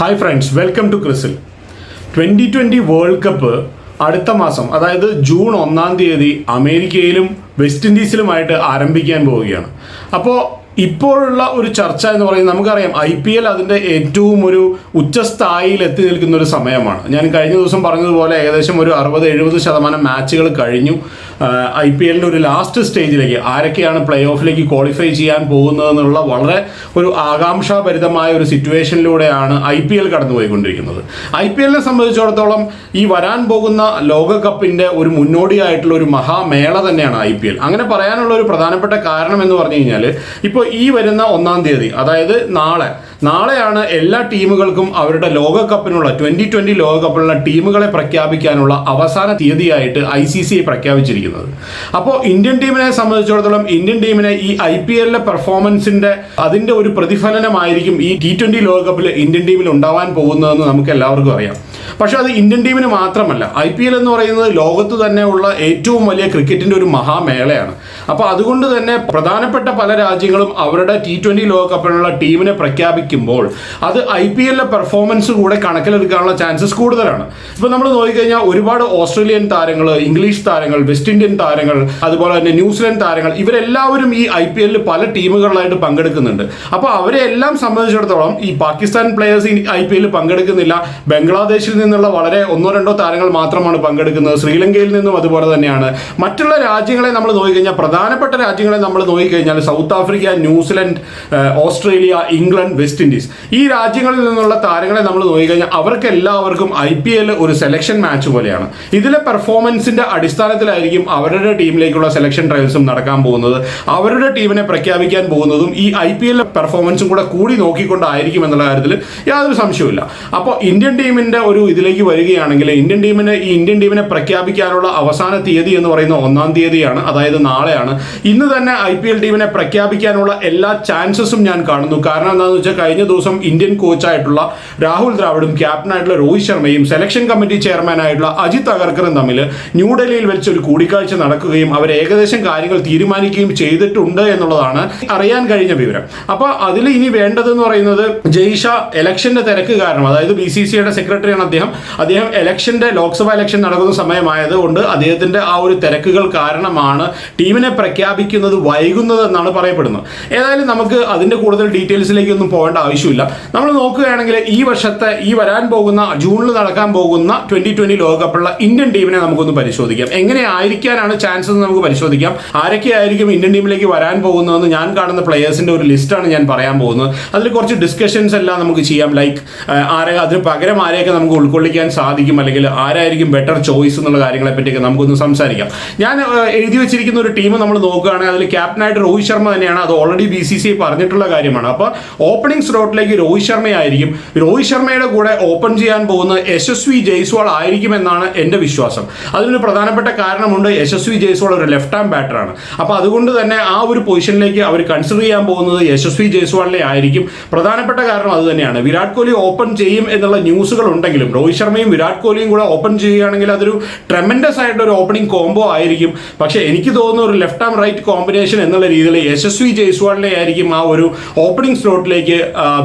Hi friends, welcome to Crisil. 2020 world cup അടുത്ത മാസം, അതായത് ജൂൺ 1-ാം തീയതി അമേരിക്കയിലും വെസ്റ്റ് ഇൻഡീസിലുമായിട്ട് ആരംഭിക്കാൻ പോവുകയാണ്. അപ്പോൾ ഇപ്പോഴുള്ള ഒരു ചർച്ച എന്ന് പറയുന്നത്, നമുക്കറിയാം IPL അതിൻ്റെ ഏറ്റവും ഒരു ഉച്ചസ്ഥായിയിൽ എത്തി നിൽക്കുന്ന ഒരു സമയമാണ്. ഞാൻ കഴിഞ്ഞ ദിവസം പറഞ്ഞതുപോലെ ഏകദേശം ഒരു 60-70% മാച്ചുകൾ കഴിഞ്ഞു. IPLൻ്റെ ഒരു ലാസ്റ്റ് സ്റ്റേജിലേക്ക് ആരൊക്കെയാണ് പ്ലേ ഓഫിലേക്ക് ക്വാളിഫൈ ചെയ്യാൻ പോകുന്നതെന്നുള്ള വളരെ ഒരു ആകാംക്ഷാഭരിതമായ ഒരു സിറ്റുവേഷനിലൂടെയാണ് IPL കടന്നുപോയിക്കൊണ്ടിരിക്കുന്നത്. IPLനെ സംബന്ധിച്ചിടത്തോളം ഈ വരാൻ പോകുന്ന ലോകകപ്പിൻ്റെ ഒരു മുന്നോടിയായിട്ടുള്ള ഒരു മഹാമേള തന്നെയാണ് IPL. അങ്ങനെ പറയാനുള്ള ഒരു പ്രധാനപ്പെട്ട കാരണം എന്ന് പറഞ്ഞു കഴിഞ്ഞാൽ, ഇപ്പോൾ ഈ വരുന്ന 1-ാം തീയതി, അതായത് നാളെയാണ് എല്ലാ ടീമുകൾക്കും അവരുടെ ലോകകപ്പിനുള്ള 2020 ലോകകപ്പിനുള്ള ടീമുകളെ പ്രഖ്യാപിക്കാനുള്ള അവസാന തീയതിയായിട്ട് ICC പ്രഖ്യാപിച്ചിരിക്കുന്നത്. അപ്പോൾ ഇന്ത്യൻ ടീമിനെ സംബന്ധിച്ചിടത്തോളം, ഇന്ത്യൻ ടീമിനെ ഈ IPLലെ പെർഫോമൻസിന്റെ അതിൻ്റെ ഒരു പ്രതിഫലനമായിരിക്കും ഈ T20 ലോകകപ്പിൽ ഇന്ത്യൻ ടീമിൽ ഉണ്ടാവാൻ പോകുന്നതെന്ന് നമുക്ക് എല്ലാവർക്കും അറിയാം. പക്ഷെ അത് ഇന്ത്യൻ ടീമിന് മാത്രമല്ല. IPL എന്ന് പറയുന്നത് ലോകത്ത് തന്നെയുള്ള ഏറ്റവും വലിയ ക്രിക്കറ്റിൻ്റെ ഒരു മഹാമേളയാണ്. അപ്പോൾ അതുകൊണ്ട് തന്നെ പ്രധാനപ്പെട്ട പല രാജ്യങ്ങളും അവരുടെ T20 ലോകകപ്പിനുള്ള ടീമിനെ പ്രഖ്യാപിക്കുമ്പോൾ അത് IPLലെ പെർഫോമൻസ് കൂടെ കണക്കിലെടുക്കാനുള്ള ചാൻസസ് കൂടുതലാണ്. ഇപ്പോൾ നമ്മൾ നോക്കിക്കഴിഞ്ഞാൽ ഒരുപാട് ഓസ്ട്രേലിയൻ താരങ്ങൾ, ഇംഗ്ലീഷ് താരങ്ങൾ, വെസ്റ്റ് ഇന്ത്യൻ താരങ്ങൾ, അതുപോലെ തന്നെ ന്യൂസിലൻഡ് താരങ്ങൾ, ഇവരെല്ലാവരും ഈ IPLൽ പല ടീമുകളിലായിട്ട് പങ്കെടുക്കുന്നുണ്ട്. അപ്പോൾ അവരെ എല്ലാം സംബന്ധിച്ചിടത്തോളം ഈ പാകിസ്ഥാൻ പ്ലേയേഴ്സ് ഈ IPLൽ പങ്കെടുക്കുന്നില്ല. ബംഗ്ലാദേശിൽ നിന്നുള്ള വളരെ 1-2 താരങ്ങൾ മാത്രമാണ് പങ്കെടുക്കുന്നത്. ശ്രീലങ്കയിൽ നിന്നും അതുപോലെ തന്നെയാണ്. മറ്റുള്ള രാജ്യങ്ങളെ നമ്മൾ നോക്കിക്കഴിഞ്ഞാൽ, പ്രധാനപ്പെട്ട രാജ്യങ്ങളെ നമ്മൾ നോക്കിക്കഴിഞ്ഞാൽ south Africa, New Zealand, Australia, England, west Indies, ഈ രാജ്യങ്ങളിൽ നിന്നുള്ള താരങ്ങളെ നമ്മൾ നോക്കിക്കഴിഞ്ഞാൽ അവർക്ക് എല്ലാവർക്കും IPL ഒരു സെലക്ഷൻ മാച്ച് പോലെയാണ്. ഇതിലെ പെർഫോമൻസിന്റെ അടിസ്ഥാനത്തിലായിരിക്കും അവരുടെ ടീമിലേക്കുള്ള സെലക്ഷൻ ട്രയൽസും നടക്കാൻ പോകുന്നത്. അവരുടെ ടീമിനെ പ്രഖ്യാപിക്കാൻ പോകുന്നതും ഈ IPL പെർഫോമൻസും കൂടി നോക്കിക്കൊണ്ടായിരിക്കും എന്നുള്ള കാര്യത്തിൽ യാതൊരു സംശയവുമില്ല. അപ്പോൾ ഇന്ത്യൻ ടീമിന്റെ ഒരു ഇതിലേക്ക് വരികയാണെങ്കിൽ, ഇന്ത്യൻ ടീമിനെ പ്രഖ്യാപിക്കാനുള്ള അവസാന തീയതി എന്ന് പറയുന്ന 1-ാം തീയതിയാണ്, അതായത് നാളെയാണ്. ഇന്ന് തന്നെ IPL ടീമിനെ പ്രഖ്യാപിക്കാനുള്ള എല്ലാ ചാൻസസും ഞാൻ കാണുന്നു. കാരണം എന്താണെന്ന് വെച്ചാൽ, കഴിഞ്ഞ ദിവസം ഇന്ത്യൻ കോച്ചായിട്ടുള്ള രാഹുൽ ദ്രാവിഡും ക്യാപ്റ്റനായിട്ടുള്ള രോഹിത് ശർമ്മയും സെലക്ഷൻ കമ്മിറ്റി ചെയർമാനായിട്ടുള്ള അജിത് അഗർക്കറും തമ്മിൽ ന്യൂഡൽഹിയിൽ വെച്ച് ഒരു കൂടിക്കാഴ്ച നടക്കുകയും അവർ ഏകദേശം കാര്യങ്ങൾ തീരുമാനിക്കുകയും ചെയ്തിട്ടുണ്ട് എന്നുള്ളതാണ് അറിയാൻ കഴിഞ്ഞ വിവരം. അപ്പോൾ അതിൽ ഇനി വേണ്ടതെന്ന് പറയുന്നത്, ജയ്ഷ ഇലക്ഷന്റെ തിരക്ക് കാരണം, അതായത് BCCIയുടെ സെക്രട്ടറിയാണ് അദ്ദേഹം ഇലക്ഷന്റെ ലോക്സഭാ ഇലക്ഷൻ നടക്കുന്ന സമയമായതുകൊണ്ട് അദ്ദേഹത്തിന്റെ ആ ഒരു തിരക്കുകൾ കാരണമാണ് ടീമിനെ പ്രഖ്യാപിക്കുന്നത് വൈകുന്നത് എന്നാണ് പറയപ്പെടുന്നത്. ഏതായാലും നമുക്ക് അതിന്റെ കൂടുതൽ ഡീറ്റെയിൽസിലേക്കൊന്നും പോകേണ്ട ആവശ്യമില്ല. നമ്മൾ നോക്കുകയാണെങ്കിൽ ഈ വരാൻ പോകുന്ന ജൂണിൽ നടക്കാൻ പോകുന്ന 2020 ലോകകപ്പുള്ള ഇന്ത്യൻ ടീമിനെ നമുക്കൊന്ന് പരിശോധിക്കാം. എങ്ങനെ ആയിരിക്കാനാണ് ചാൻസസ് എന്ന് നമുക്ക് പരിശോധിക്കാം. ആരൊക്കെയായിരിക്കും ഇന്ത്യൻ ടീമിലേക്ക് വരാൻ പോകുന്നതെന്ന് ഞാൻ കാണുന്ന പ്ലേയേഴ്സിന്റെ ഒരു ലിസ്റ്റാണ് ഞാൻ പറയാൻ പോകുന്നത്. അതിൽ കുറച്ച് ഡിസ്കഷൻസ് എല്ലാം നമുക്ക് ചെയ്യാം. ലൈക്ക് അതിന് പകരം ആരെയൊക്കെ നമുക്ക് ഉൾക്കൊള്ളിക്കാൻ സാധിക്കും, അല്ലെങ്കിൽ ആരായിരിക്കും ബെറ്റർ ചോയ്സ് എന്നുള്ള കാര്യങ്ങളെ പറ്റിയൊക്കെ നമുക്കൊന്ന് സംസാരിക്കാം. ഞാൻ എഴുതി വെച്ചിരിക്കുന്ന ഒരു ടീം നമ്മൾ നോക്കുകയാണെങ്കിൽ അതിൽ ക്യാപ്റ്റനായിട്ട് രോഹിത് ശർമ്മ തന്നെയാണ്. അത് ഓൾറെഡി BCCI പറഞ്ഞിട്ടുള്ള കാര്യമാണ്. അപ്പോൾ ഓപ്പണിംഗ് സ്ലോട്ടിലേക്ക് രോഹിത് ശർമ്മയായിരിക്കും. രോഹിത് ശർമ്മയുടെ കൂടെ ഓപ്പൺ ചെയ്യാൻ പോകുന്നത് യശസ്വി ജയ്സ്വാൾ ആയിരിക്കുമെന്നാണ് എൻ്റെ വിശ്വാസം. അതിനൊരു പ്രധാനപ്പെട്ട കാരണമുണ്ട്. യശസ്വി ജയ്സ്വാൾ ഒരു ലെഫ്റ്റ് ഹാൻഡ് ബാറ്ററാണ്. അപ്പോൾ അതുകൊണ്ട് തന്നെ ആ ഒരു പൊസിഷനിലേക്ക് അവർ കൺസിഡർ ചെയ്യാൻ പോകുന്നത് യശസ്വി ജയ്സ്വാളിനെ ആയിരിക്കും. പ്രധാനപ്പെട്ട കാരണം അത് തന്നെയാണ്. വിരാട് കോഹ്ലി ഓപ്പൺ ചെയ്യും എന്നുള്ള ന്യൂസുകൾ ഉണ്ടെങ്കിലും രോഹിത് ശർമ്മയും വിരാട് കോഹ്ലിയും കൂടെ ഓപ്പൺ ചെയ്യുകയാണെങ്കിൽ അതൊരു ട്രെമൻഡസ് ആയിട്ട് ഒരു ഓപ്പണിംഗ് കോംബോ ആയിരിക്കും. പക്ഷേ എനിക്ക് തോന്നുന്ന ഒരു ലെഫ്റ്റ് ആൻഡ് റൈറ്റ് കോമ്പിനേഷൻ എന്നുള്ള രീതിയിൽ യശസ്വി ജയ്സ്വാളിനെ ആയിരിക്കും ആ ഒരു ഓപ്പണിംഗ് സ്ലോട്ടിലേക്ക്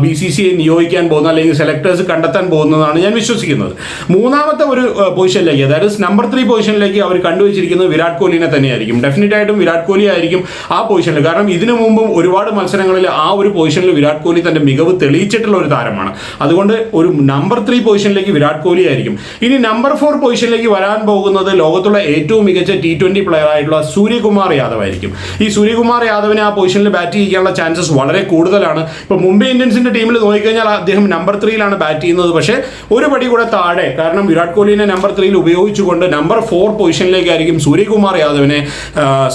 BCCI നിയോഗിക്കാൻ പോകുന്നത്, അല്ലെങ്കിൽ സെലക്ടേഴ്സ് കണ്ടെത്താൻ പോകുന്നതാണ് ഞാൻ വിശ്വസിക്കുന്നത്. മൂന്നാമത്തെ ഒരു പൊസിഷനിലേക്ക്, അതായത് നമ്പർ 3 പൊസിഷനിലേക്ക് അവർ കണ്ടുവച്ചിരിക്കുന്നത് വിരാട് കോഹ്ലിനെ തന്നെയായിരിക്കും. ഡെഫിനറ്റ് ആയിട്ടും വിരാട് കോഹ്ലി ആയിരിക്കും ആ പൊസിഷനിൽ. കാരണം ഇതിനു മുമ്പും ഒരുപാട് മത്സരങ്ങളിൽ ആ ഒരു പൊസിഷനിൽ വിരാട് കോഹ്ലി തന്റെ മികവ് തെളിയിച്ചിട്ടുള്ള ഒരു താരമാണ്. അതുകൊണ്ട് ഒരു നമ്പർ 3 പൊസിഷനിലേക്ക് വിരാട് കോഹ്ലി ആയിരിക്കും. ഇനി നമ്പർ 4 പൊസിഷനിലേക്ക് വരാൻ പോകുന്നത് ലോകത്തുള്ള ഏറ്റവും മികച്ച T20 പ്ലെയർ ആയിട്ടുള്ള സൂര്യകുമാർ യാദവ് ആയിരിക്കും. ഈ സൂര്യകുമാർ യാദവിനെ ആ പൊസിഷനിൽ ബാറ്റ് ചെയ്യാനുള്ള ചാൻസസ് വളരെ കൂടുതലാണ്. ഇപ്പോൾ മുംബൈ ഇന്ത്യൻസിന്റെ ടീമിൽ നോക്കിക്കഴിഞ്ഞാൽ അദ്ദേഹം നമ്പർ 3-ലാണ് ബാറ്റ് ചെയ്യുന്നത്. പക്ഷേ ഒരു പടി കൂടെ താഴെ, കാരണം വിരാട് കോഹ്ലിനെ നമ്പർ 3-ൽ ഉപയോഗിച്ചുകൊണ്ട് നമ്പർ 4 പൊസിഷനിലേക്കായിരിക്കും സൂര്യകുമാർ യാദവിനെ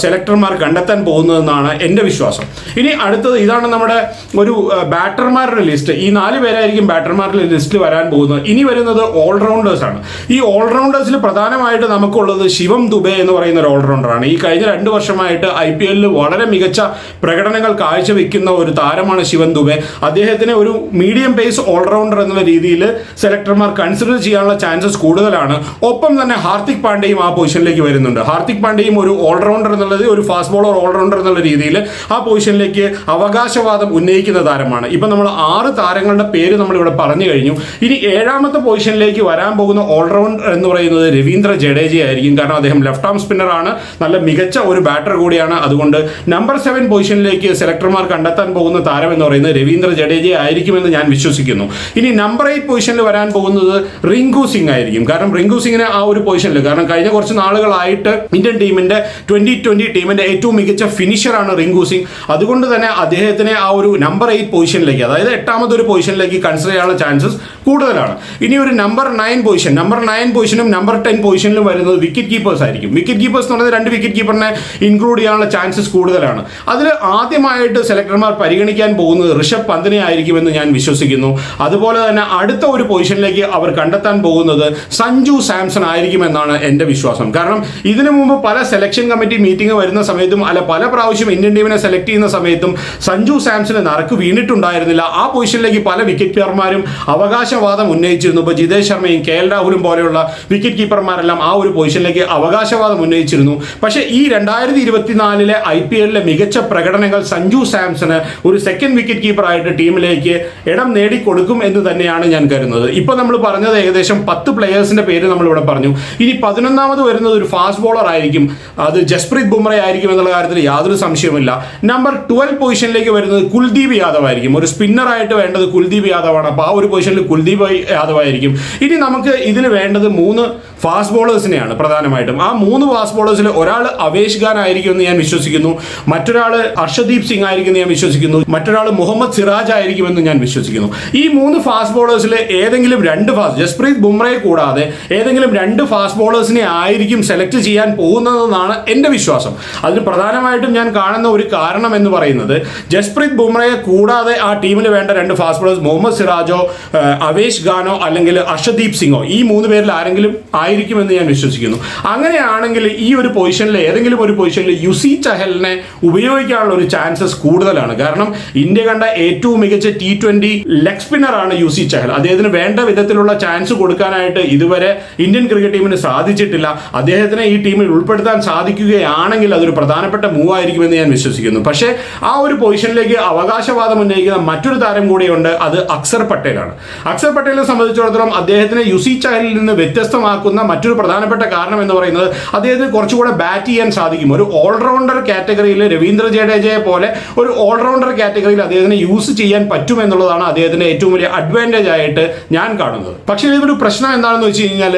സെലക്ടർമാർ കണ്ടെത്താൻ പോകുന്നതെന്നാണ് എൻ്റെ വിശ്വാസം. ഇനി അടുത്തത് ഇതാണ് നമ്മുടെ ഒരു ബാറ്റർമാരുടെ ലിസ്റ്റ്. ഈ 4 പേരായിരിക്കും ബാറ്റർമാരുടെ ലിസ്റ്റിൽ വരാൻ പോകുന്നത്. ഇനി വരുന്നത് ഓൾറൗണ്ടേഴ്സ് ആണ്. ഈ ഓൾറൗണ്ടേഴ്സിൽ പ്രധാനമായിട്ട് നമുക്കുള്ളത് ശിവം ദുബെ എന്ന് പറയുന്ന ഒരു ഓൾറൗണ്ടറാണ്. ഈ കഴിഞ്ഞ 2 വർഷമായിട്ട് IPLൽ വളരെ മികച്ച പ്രകടനങ്ങൾ കാഴ്ചവെക്കുന്ന ഒരു താരമാണ് ശിവം ദുബെ. അദ്ദേഹത്തിനെ ഒരു മീഡിയം പേസ് ഓൾറൗണ്ടർ എന്നുള്ള രീതിയിൽ സെലക്ടർമാർ കൺസിഡർ ചെയ്യാനുള്ള ചാൻസസ് കൂടുതലാണ്. ഒപ്പം തന്നെ ഹാർദിക് പാണ്ഡ്യയും ആ പൊസിഷനിലേക്ക് വരുന്നുണ്ട്. ഹാർദിക് പാണ്ഡ്യയും ഒരു ഓൾറൗണ്ടർ എന്നുള്ളത്, ഒരു ഫാസ്റ്റ് ബോളർ ഓൾറൗണ്ടർ എന്നുള്ള രീതിയിൽ ആ പൊസിഷനിലേക്ക് അവകാശവാദം ഉന്നയിക്കുന്ന താരമാണ്. ഇപ്പം നമ്മൾ 6 താരങ്ങളുടെ പേര് നമ്മളിവിടെ പറഞ്ഞു കഴിഞ്ഞു. ഇനി 7ാമത്തെ പൊസിഷനിലേക്ക് വരാൻ പോകുന്ന ഓൾറൗണ്ടർ എന്ന് പറയുന്നത് രവീന്ദ്ര ജഡേജ ആയിരിക്കും. കാരണം അദ്ദേഹം ലെഫ്റ്റ് ആം സ്പിന്നറാണ്, നല്ല മികച്ച ഒരു ബാറ്റർ കൂടിയാണ്. അതുകൊണ്ട് നമ്പർ 7 പൊസിഷനിലേക്ക് സെലക്ടർമാർ കണ്ടെത്താൻ പോകുന്ന താരം എന്ന് പറയുന്നത് രവീന്ദ്ര ജഡേജ ആയിരിക്കുമെന്ന് ഞാൻ വിശ്വസിക്കുന്നു. ഇനി നമ്പർ 8 പൊസിഷനിൽ വരാൻ പോകുന്നത് റിങ്കു സിംഗ് ആയിരിക്കും. കാരണം റിങ്കു സിംഗിനെ ആ ഒരു പൊസിഷനിൽ, കാരണം കഴിഞ്ഞ കുറച്ച് നാളുകളായിട്ട് ഇന്ത്യൻ ടീമിന്റെ 2020 ടീമിന്റെ ഏറ്റവും മികച്ച ഫിനിഷറാണ് റിങ്കു സിംഗ്. അതുകൊണ്ട് തന്നെ അദ്ദേഹത്തിനെ ആ ഒരു നമ്പർ 8 പൊസിഷനിലേക്ക്, അതായത് 8ാമത്തെ ഒരു പൊസിഷനിലേക്ക് കൺസിഡർ ചെയ്യാനുള്ള ചാൻസസ് കൂടുതലാണ്. ഇനി ഒരു നമ്പർ 9 പൊസിഷനും നമ്പർ 10 പൊസിഷനിലും വരുന്നത് വിക്കറ്റ് കീപ്പേഴ്സ് ആയിരിക്കും. വിക്കറ്റ് കീപ്പേഴ്സ് എന്ന് പറയുന്നത് 2 വിക്കറ്റ് കീപ്പറിനെ ഇൻക്ലൂഡ് ചെയ്യാനുള്ള ചാൻസസ് കൂടുതലാണ്. അതിൽ ആദ്യമായിട്ട് സെലക്ടർമാർ പരിഗണിക്കാൻ പോകുന്നത് ഋഷഭ് പന്തിനെ ആയിരിക്കുമെന്ന് ഞാൻ വിശ്വസിക്കുന്നു. അതുപോലെ തന്നെ അടുത്ത ഒരു പൊസിഷനിലേക്ക് അവർ കണ്ടെത്താൻ പോകുന്നത് സഞ്ജു സാംസൺ ആയിരിക്കുമെന്നാണ് എൻ്റെ വിശ്വാസം. കാരണം ഇതിനു മുമ്പ് പല സെലക്ഷൻ കമ്മിറ്റി മീറ്റിംഗ് വരുന്ന സമയത്തും പല പ്രാവശ്യം ഇന്ത്യൻ ടീമിനെ സെലക്ട് ചെയ്യുന്ന സമയത്തും സഞ്ജു സാംസന് നറുക്ക് വീണിട്ടുണ്ടായിരുന്നില്ല. ആ പൊസിഷനിലേക്ക് പല വിക്കറ്റ് കീപ്പർമാരും അവകാശവാദം ഉന്നയിച്ചിരുന്നു. ഇപ്പോൾ ജിതേഷ് ശർമ്മയും KL രാഹുലും പോലെയുള്ള വിക്കറ്റ് കീപ്പർമാരെല്ലാം ആ ഒരു പൊസിഷനിലേക്ക് അവകാശവാദം ഉന്നയിച്ചിരുന്നു. പക്ഷേ ഈ 2024 IPL മികച്ച പ്രകടനങ്ങൾ സഞ്ജു സാംസണ് ഒരു സെക്കൻഡ് വിക്കറ്റ് കീപ്പറായിട്ട് ടീമിലേക്ക് ഇടം നേടിക്കൊടുക്കും എന്ന് തന്നെയാണ് ഞാൻ കരുതുന്നത്. ഇപ്പോൾ നമ്മൾ പറഞ്ഞത് ഏകദേശം 10 പ്ലെയേഴ്സിന്റെ പേര് നമ്മളിവിടെ പറഞ്ഞു. ഇനി 11ാമത് വരുന്നത് ഒരു ഫാസ്റ്റ് ബോളർ ആയിരിക്കും. അത് ജസ്പ്രീത് ബുംറ ആയിരിക്കും എന്നുള്ള കാര്യത്തിൽ യാതൊരു സംശയവുമില്ല. നമ്പർ 12 പൊസിഷനിലേക്ക് വരുന്നത് കുൽദീപ് യാദവ് ആയിരിക്കും. ഒരു സ്പിന്നറായിട്ട് വേണ്ടത് കുൽദീപ് യാദവാണ്. അപ്പോൾ ആ ഒരു പൊസിഷനിൽ കുൽദീപ് യാദവ് ആയിരിക്കും. ഇനി നമുക്ക് ഇതിന് വേണ്ടത് 3 ഫാസ്റ്റ് ബോളേഴ്സിനെയാണ് പ്രധാനമായിട്ടും. ആ 3 ഫാസ്റ്റ് ബോളേഴ്സിൽ ഒരാൾ അവേഷ് ഖാൻ ആയിരിക്കും എന്ന് ഞാൻ വിശ്വസിക്കുന്നു, മറ്റൊരാൾ അർഷദീപ് സിംഗ് ആയിരിക്കും എന്ന് ഞാൻ വിശ്വസിക്കുന്നു, മറ്റൊരാൾ മുഹമ്മദ് സിറാജ് ആയിരിക്കുമെന്ന് ഞാൻ വിശ്വസിക്കുന്നു. ഈ 3 ഫാസ്റ്റ് ബോളേഴ്സിൽ ഏതെങ്കിലും 2 ജസ്പ്രീത് ബുംറയെ കൂടാതെ ഏതെങ്കിലും 2 ഫാസ്റ്റ് ബോളേഴ്സിനെ ആയിരിക്കും സെലക്ട് ചെയ്യാൻ പോകുന്നതെന്നാണ് എൻ്റെ വിശ്വാസം. അതിന് പ്രധാനമായിട്ടും ഞാൻ കാണുന്ന ഒരു കാരണം എന്ന് പറയുന്നത്, ജസ്പ്രീത് ബുംറയെ കൂടാതെ ആ ടീമിൽ വേണ്ട 2 ഫാസ്റ്റ് ബോളേഴ്സ് മുഹമ്മദ് സിറാജോ, അവേഷ് ഖാനോ അല്ലെങ്കിൽ അർഷദീപ് സിംഗോ, ഈ 3 പേരിൽ ആരെങ്കിലും ആയിരിക്കുമെന്ന് ഞാൻ വിശ്വസിക്കുന്നു. അങ്ങനെയാണെങ്കിൽ ഈ ഒരു പൊസിഷനിൽ ഏതെങ്കിലും ഒരു പൊസിഷനിൽ യുസി ചഹലിനെ ഉപയോഗിക്കാനുള്ള ഒരു ചാൻസസ് കൂടുതലാണ്. കാരണം ഇന്ത്യ കണ്ട ഏറ്റവും മികച്ച T20 ലെഗ് സ്പിന്നറാണ് യുസി ചഹൽ. അദ്ദേഹത്തിന് വേണ്ട വിധത്തിലുള്ള ചാൻസ് കൊടുക്കാനായിട്ട് ഇതുവരെ ഇന്ത്യൻ ക്രിക്കറ്റ് ടീമിന് സാധിച്ചിട്ടില്ല. അദ്ദേഹത്തിനെ ഈ ടീമിൽ ഉൾപ്പെടുത്താൻ സാധിക്കുകയാണെങ്കിൽ അതൊരു പ്രധാനപ്പെട്ട മൂവ് ആയിരിക്കുമെന്ന് ഞാൻ വിശ്വസിക്കുന്നു. പക്ഷേ ആ ഒരു പൊസിഷനിലേക്ക് അവകാശവാദം ഉന്നയിക്കുന്ന മറ്റൊരു താരം കൂടിയുണ്ട്, അത് അക്സർ പട്ടേലാണ്. അക്സർ പട്ടേലിനെ സംബന്ധിച്ചിടത്തോളം അദ്ദേഹത്തിന് യുസി ചഹലിൽ നിന്ന് വ്യത്യസ്തമാക്കുന്ന മറ്റൊരു പ്രധാനപ്പെട്ട കാരണം എന്ന് പറയുന്നത് അദ്ദേഹത്തിന് കുറച്ചുകൂടെ ബാറ്റ് ചെയ്യാൻ സാധിക്കും. ഒരു ഓൾറൗണ്ടർ കാറ്റഗറിയിൽ രവീന്ദ്ര ജഡേജയെ പോലെ ഒരു ഓൾറൗണ്ടർ കാറ്റഗറിയിൽ അദ്ദേഹത്തിന് യൂസ് ചെയ്യാൻ പറ്റുമെന്നുള്ളതാണ് അദ്ദേഹത്തിന്റെ ഏറ്റവും വലിയ അഡ്വാൻറ്റേജ് ആയിട്ട് ഞാൻ കാണുന്നത്. പക്ഷേ ഇതൊരു പ്രശ്നം എന്താണെന്ന് വെച്ച് കഴിഞ്ഞാൽ,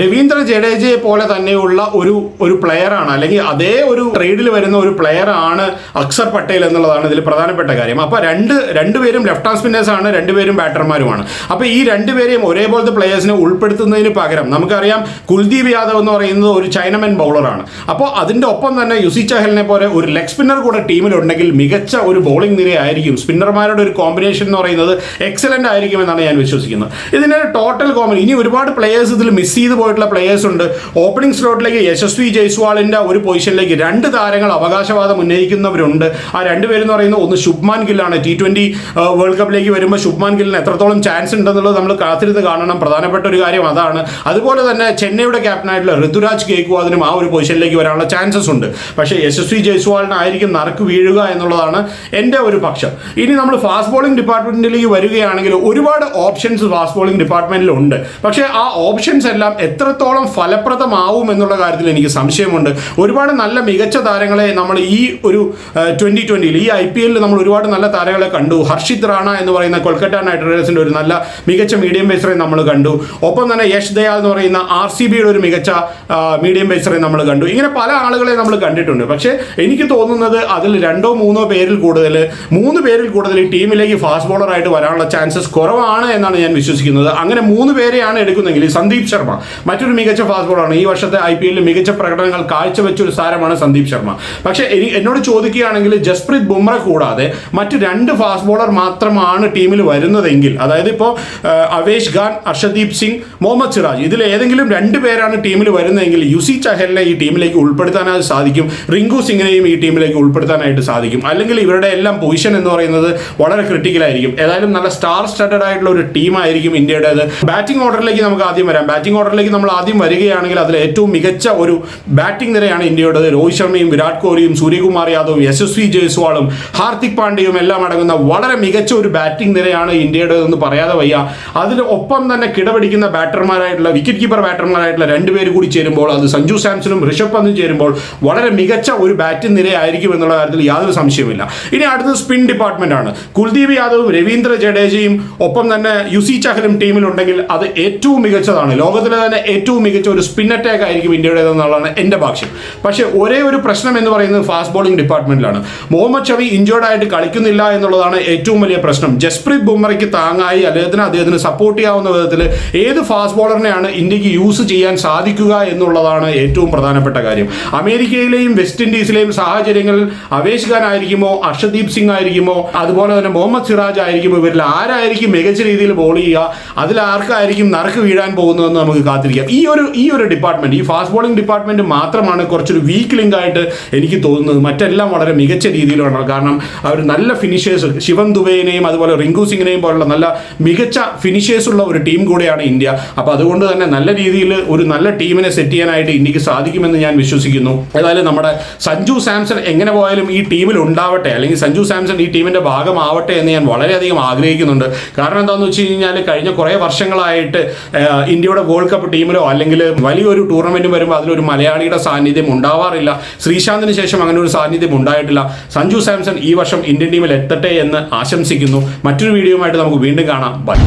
രവീന്ദ്ര ജഡേജയെ പോലെ തന്നെയുള്ള ഒരു പ്ലെയറാണ്, അല്ലെങ്കിൽ അതേ ഒരു ട്രേഡിൽ വരുന്ന ഒരു പ്ലെയറാണ് അക്സർ പട്ടേൽ എന്നുള്ളതാണ് ഇതിൽ പ്രധാനപ്പെട്ട കാര്യം. അപ്പോൾ രണ്ടുപേരും ലെഫ്റ്റ് ആം സ്പിന്നേഴ്സ് ആണ്, രണ്ടുപേരും ബാറ്റർമാരുമാണ്. അപ്പോൾ ഈ രണ്ടുപേരെയും ഒരേപോലത്തെ പ്ലെയേഴ്സിനെ ഉൾപ്പെടുത്തുന്നതിന് പകരം നമുക്കറിയാം കുൽദീപ് യാദവ് എന്ന് പറയുന്നത് ഒരു ചൈനമൻ ബൗളറാണ്. അപ്പോൾ അതിൻ്റെ ഒപ്പം തന്നെ യുസി ചഹലിനെ പോലെ ഒരു ലെഗ് സ്പിന്നർ കൂടെ ടീമിലുണ്ടെങ്കിൽ മികച്ച ഒരു ബോളിംഗ് നിരയായിരിക്കും. സ്പിന്നർമാരുടെ ഒരു കോമ്പിനേഷൻ എന്ന് പറയുന്നത് എക്സലന്റ് ആയിരിക്കുമെന്നാണ് ഞാൻ വിശ്വസിക്കുന്നത്. ഇതിൻ്റെ ടോട്ടൽ ഇനി ഒരുപാട് പ്ലെയേഴ്സ് ഇതിൽ മിസ് ചെയ്ത് പോയിട്ടുള്ള പ്ലെയേഴ്സ് ഉണ്ട്. ഓപ്പണിംഗ് സ്ലോട്ടിലേക്ക് യശസ്വി ജയ്സ്വാളിന്റെ ഒരു പൊസിഷനിലേക്ക് 2 താരങ്ങൾ അവകാശവാദം ഉന്നയിക്കുന്നവരുണ്ട്. ആ 2 പേരെന്ന് പറയുന്നത് ഒന്ന് ശുഭ്മാൻ ഗില്ലാണ്. T20 വേൾഡ് കപ്പിലേക്ക് വരുമ്പോൾ ശുഭ്മാൻ ഗില്ലിന് എത്രത്തോളം ചാൻസ് ഉണ്ടെന്നുള്ളത് നമ്മൾ കാത്തിരുന്ന് കാണണം. പ്രധാനപ്പെട്ട ഒരു കാര്യം അതാണ്. അതുപോലെ തന്നെ ചെന്നൈയുടെ ക്യാപ്റ്റനായിട്ടുള്ള ഋതുരാജ് ഗെയ്ക്വാദിനും ആ ഒരു പൊസിഷനിലേക്ക് വരാനുള്ള ചാൻസസ് ഉണ്ട്. പക്ഷേ യശസ്വി ജയ്സ്വാളിനായിരിക്കും നറുക്ക് വീഴുക എന്നുള്ളതാണ് എൻ്റെ ഒരു പക്ഷം. ഇനി നമ്മൾ ഫാസ്റ്റ് ബോളിംഗ് ഡിപ്പാർട്ട്മെന്റിലേക്ക് വരികയാണെങ്കിൽ ഒരുപാട് ഓപ്ഷൻസ് ഫാസ്റ്റ് ബോളിംഗ് ഡിപ്പാർട്ട്മെന്റിൽ ഉണ്ട്. പക്ഷേ ആ ഓപ്ഷൻസ് എല്ലാം എത്രത്തോളം ഫലപ്രദമാവും എന്നുള്ള കാര്യത്തിൽ എനിക്ക് സംശയമുണ്ട്. ഒരുപാട് നല്ല മികച്ച താരങ്ങളെ നമ്മൾ ഈ ഒരു 2020 ഈ IPL നമ്മൾ ഒരുപാട് നല്ല താരങ്ങളെ കണ്ടു. ഹർഷിത് റാണ എന്ന് പറയുന്ന കൊൽക്കത്ത നൈറ്റ് റൈഡേഴ്സിന്റെ ഒരു നല്ല മികച്ച മീഡിയം പേസറെ നമ്മൾ കണ്ടു. ഒപ്പം തന്നെ യശ് ദയാൽ എന്ന് പറയുന്ന RCBയുടെ ഒരു മികച്ച മീഡിയം പേസറെ നമ്മൾ കണ്ടു. ഇങ്ങനെ പല ആളുകളെ നമ്മൾ കണ്ടിട്ടുണ്ട്. പക്ഷേ എനിക്ക് തോന്നുന്നത് അതിൽ 2-3 പേരിൽ കൂടുതൽ 3 പേരിൽ കൂടുതൽ ഈ ടീമിലേക്ക് ഫാസ്റ്റ് ബോളറായിട്ട് വരാനുള്ള ചാൻസസ് കുറവാണ് എന്നാണ് ഞാൻ വിശ്വസിക്കുന്നത്. അങ്ങനെ 3 പേരെയാണ് എടുക്കുന്നതെങ്കിൽ സന്ദീപ് ശർമ്മ മറ്റൊരു മികച്ച ഫാസ്റ്റ് ബോളറാണ്. ഈ വർഷത്തെ IPL മികച്ച പ്രകടനങ്ങൾ കാഴ്ചവെച്ച ഒരു താരമാണ് സന്ദീപ് ശർമ്മ. പക്ഷേ എന്നോട് ചോദിക്കുകയാണെങ്കിൽ ജസ്പ്രീത് ബുംറ കൂടാതെ മറ്റ് 2 ഫാസ്റ്റ് ബോളർ മാത്രമാണ് ടീമിൽ വരുന്നതെങ്കിൽ, അതായത് ഇപ്പോൾ അവേഷ് ഖാൻ, അർഷദീപ് സിംഗ്, മുഹമ്മദ് സിറാജ്, ഇതിൽ ഏതെങ്കിലും 2 പേരാണ് ടീമിൽ വരുന്നതെങ്കിൽ യുസി ചഹലിനെ ഈ ടീമിലേക്ക് ഉൾപ്പെടുത്താനായിട്ട് സാധിക്കും, റിങ്കു സിംഗിനെയും ഈ ടീമിലേക്ക് ഉൾപ്പെടുത്താനായിട്ട് സാധിക്കും. അല്ലെങ്കിൽ ഇവരുടെ എല്ലാം പൊസിഷൻ എന്ന് പറയുന്നത് വളരെ ക്രിട്ടിക്കലായിരിക്കും. ഏതായാലും നല്ല സ്റ്റാർ സ്റ്റഡഡ് ആയിട്ടുള്ള ഒരു ടീമായിരിക്കും ഇന്ത്യയുടേത്. ബാറ്റിംഗ് ഓർഡറിലേക്ക് നമുക്ക് ആദ്യം വരാം. ബാറ്റിംഗ് ഓർഡറിലേക്ക് നമ്മൾ ആദ്യം വരികയാണെങ്കിൽ അതിൽ ഏറ്റവും മികച്ച ഒരു ബാറ്റിംഗ് നിരയാണ് ഇന്ത്യയുടേത്. രോഹിത് ശർമ്മയും വിരാട് കോഹ്ലിയും സൂര്യകുമാർ യാദവും യശസ്വി ജയ്സ്വാളും ഹാർദിക് പാണ്ഡ്യയും എല്ലാം അടങ്ങുന്ന വളരെ മികച്ച ഒരു ബാറ്റിംഗ് നിരയാണ് ഇന്ത്യയുടേതെന്ന് പറയാതെ വയ്യ. അതിന് ഒപ്പം തന്നെ കിടപിടിക്കുന്ന ബാറ്റർമാരായിട്ടുള്ള വിക്കറ്റ് കീപ്പർ ബാറ്റർമാരായിട്ടുള്ള 2 പേര് കൂടി ചേരുമ്പോൾ, അത് സഞ്ജു സാംസണും ഋഷഭ് പന്തും ചേരുമ്പോൾ വളരെ മികച്ച ഒരു ബാറ്റിംഗ് നിരയായിരിക്കും എന്നുള്ള കാര്യത്തിൽ യാതൊരു സംശയമില്ല. ഇനി അടുത്തത് സ്പിൻ ഡിപ്പാർട്ട്മെന്റ് ആണ്. കുൽദീപ് യാദവും രവീന്ദ്ര ജഡേജയും ഒപ്പം തന്നെ യുസി ചഹലും ടീമിലുണ്ടെങ്കിൽ അത് ഏറ്റവും മികച്ചതാണ്. ലോകത്തിലെ തന്നെ ഏറ്റവും മികച്ച ഒരു സ്പിൻ അറ്റാക്ക് ആയിരിക്കും ഇന്ത്യയുടേതെന്നുള്ളതാണ് എൻ്റെ ഭാഷ്യം. പക്ഷേ ഒരേ ഒരു പ്രശ്നം എന്ന് പറയുന്നത് ഫാസ്റ്റ് ബോളിംഗ് ഡിപ്പാർട്ട്മെന്റിലാണ്. മുഹമ്മദ് ഷമി ഇഞ്ചേർഡ് ആയിട്ട് കളിക്കുന്നില്ല എന്നുള്ളതാണ് ഏറ്റവും വലിയ പ്രശ്നം. ജസ്പ്രീത് ബുംറയ്ക്ക് താങ്ങായി അദ്ദേഹത്തിന് സപ്പോർട്ട് ചെയ്യാവുന്ന വിധത്തിൽ ഏത് ഫാസ്റ്റ് ബോളറിനെയാണ് ഇന്ത്യക്ക് യൂസ് ചെയ്യാൻ സാധിക്കുക എന്നുള്ളതാണ് ഏറ്റവും പ്രധാനപ്പെട്ട കാര്യം. അമേരിക്കയിലെയും വെസ്റ്റ് ഇൻഡീസിലെയും സാഹചര്യങ്ങളിൽ അവേഷ് ഖാൻ ആയിരിക്കുമോ, അർഷദീപ് സിംഗ് ആയിരിക്കുമോ, അതുപോലെ തന്നെ മുഹമ്മദ് സിറാജ് ആയിരിക്കുമോ, ഇവരിൽ ആരായിരിക്കും മികച്ച രീതിയിൽ ബോൾ ചെയ്യുക, അതിൽ ആർക്കായിരിക്കും നറുക്ക് വീഴാൻ പോകുന്നതെന്ന് നമുക്ക് കാത്തിരിക്കാം. ഈ ഒരു ഡിപ്പാർട്ട്മെന്റ്, ഈ ഫാസ്റ്റ് ബോളിംഗ് ഡിപ്പാർട്ട്മെന്റ് മാത്രമാണ് കുറച്ചൊരു വീക്ക് ലിങ്ക് ആയിട്ട് എനിക്ക് തോന്നുന്നത്. മറ്റെല്ലാം വളരെ മികച്ച രീതിയിലാണ്. കാരണം അവർ നല്ല ഫിനിഷേഴ്സ്, ശിവം ദുബൈനെയും അതുപോലെ റിങ്കു സിംഗിനെയും പോലുള്ള നല്ല മികച്ച ഫിനിഷേഴ്സ് ഉള്ള ഒരു ടീം കൂടെയാണ് ഇന്ത്യ. അപ്പോൾ അതുകൊണ്ട് തന്നെ നല്ല രീതിയിൽ ഒരു നല്ല ടീമിനെ സെറ്റ് ചെയ്യാനായിട്ട് ഇന്ത്യക്ക് സാധിക്കുമെന്ന് ഞാൻ വിശ്വസിക്കുന്നു. ഏതായാലും നമ്മുടെ സഞ്ജു സാംസൺ എങ്ങനെ പോയാലും ഈ ടീമിൽ ഉണ്ടാവട്ടെ, അല്ലെങ്കിൽ സഞ്ജു സാംസൺ ഈ ടീമിന്റെ ഭാഗമാവട്ടെ എന്ന് ഞാൻ വളരെയധികം ആഗ്രഹിക്കുന്നുണ്ട്. കാരണം എന്താണെന്ന് വെച്ച് കഴിഞ്ഞാൽ കഴിഞ്ഞ കുറേ വർഷങ്ങളായിട്ട് ഇന്ത്യയുടെ വേൾഡ് കപ്പ് ടീമിലോ അല്ലെങ്കിൽ വലിയൊരു ടൂർണമെന്റ് വരുമ്പോൾ അതിലൊരു മലയാളിയുടെ സാന്നിധ്യം ഉണ്ടാവാറില്ല. ശ്രീശാന്തിന് ശേഷം അങ്ങനെ ഒരു സാന്നിധ്യം ഉണ്ടായിട്ടില്ല. സഞ്ജു സാംസൺ ഈ വർഷം ഇന്ത്യൻ ടീമിൽ എത്തട്ടെ എന്ന് ആശംസിക്കുന്നു. മറ്റൊരു വീഡിയോയുമായിട്ട് നമുക്ക് വീണ്ടും കാണാം. ബൈ.